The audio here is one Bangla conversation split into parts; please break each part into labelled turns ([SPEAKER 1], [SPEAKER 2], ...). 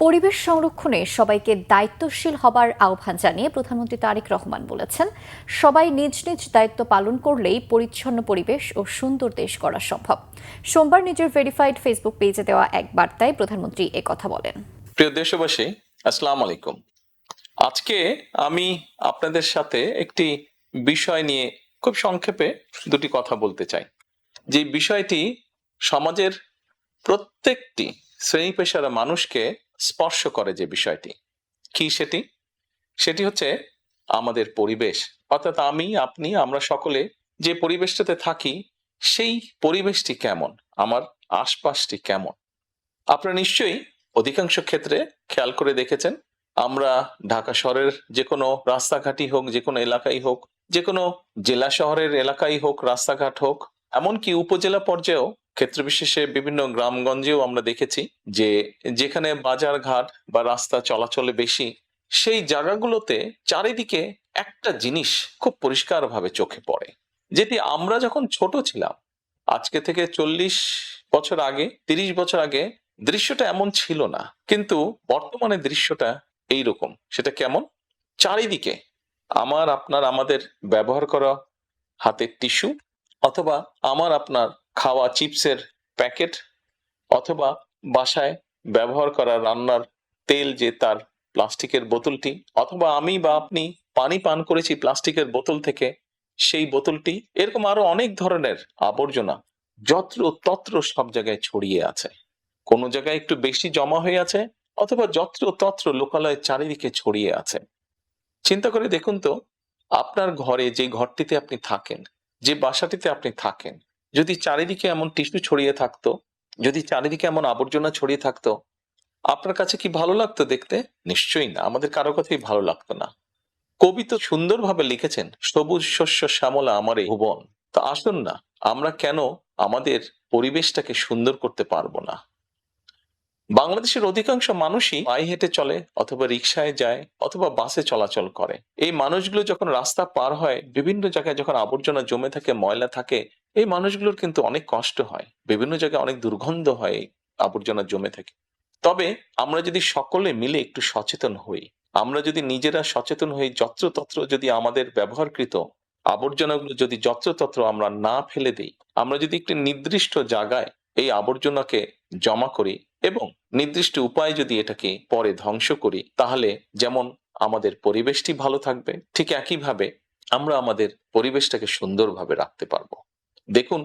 [SPEAKER 1] পরিবেশ সংরক্ষণে সবাইকে দায়িত্বশীল হবার আহ্বান জানিয়ে প্রধানমন্ত্রী তারেক রহমান বলেছেন, সবাই নিজ নিজ দায়িত্ব পালন করলেই পরিচ্ছন্ন পরিবেশ ও সুন্দর দেশ গড়া সম্ভব। সোমবার নিজের ভেরিফাইড ফেসবুক পেজে দেওয়া এক বার্তায় প্রধানমন্ত্রী একথা বলেন।
[SPEAKER 2] প্রিয় দেশবাসী, আসসালামু আলাইকুম। আজকে আমি আপনাদের সাথে একটি বিষয় নিয়ে খুব সংক্ষেপে দুটি কথা বলতে চাই। যে বিষয়টি সমাজের প্রত্যেকটি শ্রেণী পেশার মানুষকে স্পর্শ করে। যে বিষয়টি কি সেটি হচ্ছে আমাদের পরিবেশ। অর্থাৎ আমি, আপনি, আমরা সকলে যে পরিবেশটাতে থাকি সেই পরিবেশটি কেমন, আমার আশপাশটি কেমন। আপনারা নিশ্চয়ই অধিকাংশ ক্ষেত্রে খেয়াল করে দেখেছেন, আমরা ঢাকা শহরের যে কোনো রাস্তাঘাটই হোক, যে কোনো এলাকাই হোক, যে কোনো জেলা শহরের এলাকাই হোক, রাস্তাঘাট হোক, এমনকি উপজেলা পর্যায়েও ক্ষেত্র বিশেষে বিভিন্ন গ্রামগঞ্জেও আমরা দেখেছি যে যেখানে বাজার ঘাট বা রাস্তা চলাচলে বেশি, সেই জায়গাগুলোতে চারিদিকে একটা জিনিস খুব পরিষ্কারভাবে চোখে পড়ে, যেটি আমরা যখন ছোট ছিলাম, আজকে থেকে 40 বছর আগে, 30 বছর আগে দৃশ্যটা এমন ছিল না, কিন্তু বর্তমানে দৃশ্যটা এইরকম। সেটা কেমন? চারিদিকে আমার আপনার আমাদের ব্যবহার করা হাতের টিস্যু, অথবা আমার আপনার খাওয়া চিপসের প্যাকেট, অথবা বাসায় ব্যবহার করা রান্নার তেল যে তার প্লাস্টিকের বোতলটি, অথবা আমি বা আপনি পানি পান করেছি প্লাস্টিকের বোতল থেকে সেই বোতলটি, এরকম আরো অনেক ধরনের আবর্জনা যত্র তত্র সব জায়গায় ছড়িয়ে আছে। কোনো জায়গায় একটু বেশি জমা হয়ে আছে, অথবা যত্র তত্র লোকালয়ে চারিদিকে ছড়িয়ে আছে। চিন্তা করে দেখুন তো, আপনার ঘরে যে ঘরটিতে আপনি থাকেন, যে বাসাটিতে আপনি থাকেন, যদি চারিদিকে এমন টিস্যু ছড়িয়ে থাকতো, যদি চারিদিকে এমন আবর্জনা ছড়িয়ে থাকতো, আপনার কাছে কি ভালো লাগতো দেখতে? নিশ্চয়ই না, আমাদের কারো কথাই ভালো লাগতো না। কবি তো সুন্দরভাবে লিখেছেন, সবুজ শস্য শ্যামলা আমার এই ভুবন। তো আসুন না, আমরা কেন আমাদের পরিবেশটাকে সুন্দর করতে পারবো না? বাংলাদেশের অধিকাংশ মানুষই পায়ে হেঁটে চলে, অথবা রিকশায় যায়, অথবা বাসে চলাচল করে। এই মানুষগুলো যখন রাস্তা পার হয়, বিভিন্ন জায়গায় যখন আবর্জনা জমে থাকে, ময়লা থাকে, এই মানুষগুলোর কিন্তু অনেক কষ্ট হয়, বিভিন্ন জায়গায় অনেক দুর্গন্ধ হয় এই আবর্জনা জমে থাকে। তবে আমরা যদি সকলে মিলে একটু সচেতন হই, আমরা যদি নিজেরা সচেতন হই, যত্রতত্র যদি আমাদের ব্যবহারকৃত আবর্জনাগুলো যদি যত্রতত্র আমরা না ফেলে দিই, আমরা যদি একটি নির্দিষ্ট জায়গায় এই আবর্জনাকে জমা করি এবং নির্দিষ্ট উপায়ে যদি এটাকে পরে ধ্বংস করি, তাহলে যেমন আমাদের পরিবেশটি ভালো থাকবে, ঠিক একইভাবে আমরা আমাদের পরিবেশটাকে সুন্দরভাবে রাখতে পারবো। দেখুন,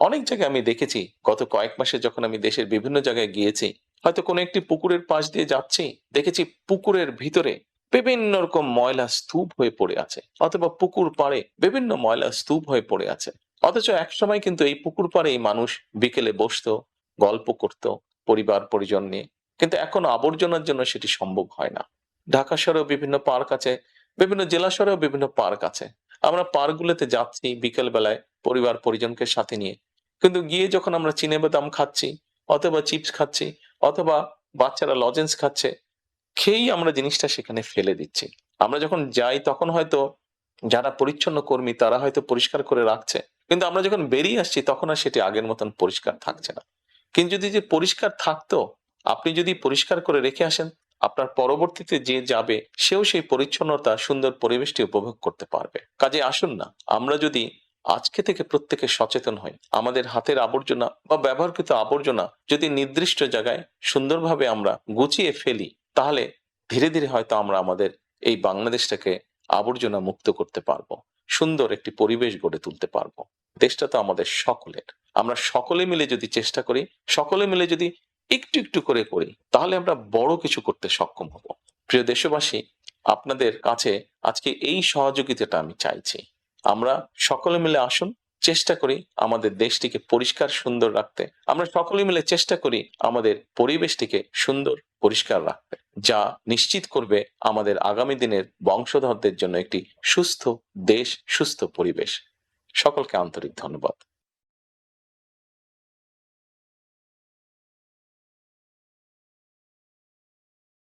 [SPEAKER 2] অনেক জায়গায় আমি দেখেছি, গত কয়েক মাসে যখন আমি দেশের বিভিন্ন জায়গায় গিয়েছি, হয়তো কোনো একটি পুকুরের পাশ দিয়ে যাচ্ছি, দেখেছি পুকুরের ভিতরে বিভিন্ন রকম ময়লা স্তূপ হয়ে পড়ে আছে, অথবা পুকুর পাড়ে বিভিন্ন ময়লা স্তূপ হয়ে পড়ে আছে। অথচ একসময় কিন্তু এই পুকুর পাড়ে মানুষ বিকেলে বসতো, গল্প করত পরিবার পরিজন নিয়ে, কিন্তু এখন আবর্জনার জন্য সেটি সম্ভব হয় না। ঢাকা শহরেও বিভিন্ন পার্ক আছে, বিভিন্ন জেলা শহরেও বিভিন্ন পার্ক আছে। আমরা পার্কগুলোতে যাচ্ছি বিকেল বেলায় পরিবার পরিজনকে সাথে নিয়ে, কিন্তু গিয়ে যখন আমরা চিনে বাদাম খাচ্ছি, অথবা চিপস খাচ্ছি, অথবা বাচ্চারা লজেন্স খাচ্ছে, খেয়েই আমরা জিনিসটা সেখানে ফেলে দিচ্ছি। আমরা যখন যাই তখন হয়তো যারা পরিচ্ছন্ন কর্মী তারা হয়তো পরিষ্কার করে রাখছে, কিন্তু আমরা যখন বেরিয়ে আসছি তখন আর সেটি আগের মতন পরিষ্কার থাকছে না। কিন্তু যদি যে পরিষ্কার থাকতো, আপনি যদি পরিষ্কার করে রেখে আসেন, আপনার পরবর্তীতে যে যাবে সেও সেই পরিচ্ছন্নতা, সুন্দর পরিবেশটি উপভোগ করতে পারবে। কাজে আসুন না, আমরা যদি আজকে থেকে প্রত্যেকে সচেতন হই, আমাদের হাতের আবর্জনা বা ব্যবহৃত আবর্জনা যদি নির্দিষ্ট জায়গায় সুন্দরভাবে আমরা গুছিয়ে ফেলি, তাহলে ধীরে ধীরে হয়তো আমরা আমাদের এই বাংলাদেশটাকে আবর্জনা মুক্ত করতে পারবো, সুন্দর একটি পরিবেশ গড়ে তুলতে পারবো। দেশটা তো আমাদের সকলের। আমরা সকলে মিলে যদি চেষ্টা করি, সকলে মিলে যদি একটু একটু করে করি, তাহলে আমরা বড় কিছু করতে সক্ষম হব। প্রিয় দেশবাসী, আপনাদের কাছে আজকে এই সহযোগিতাটা আমি চাইছি। আমরা সকলে মিলে আসুন, চেষ্টা করি আমাদের দেশটিকে পরিষ্কার সুন্দর রাখতে। আমরা সকলে মিলে চেষ্টা করি আমাদের পরিবেশটিকে সুন্দর পরিষ্কার রাখতে, যা নিশ্চিত করবে আমাদের আগামী দিনের বংশধরদের জন্য একটি সুস্থ দেশ, সুস্থ পরিবেশ। সকলকে আন্তরিক ধন্যবাদ।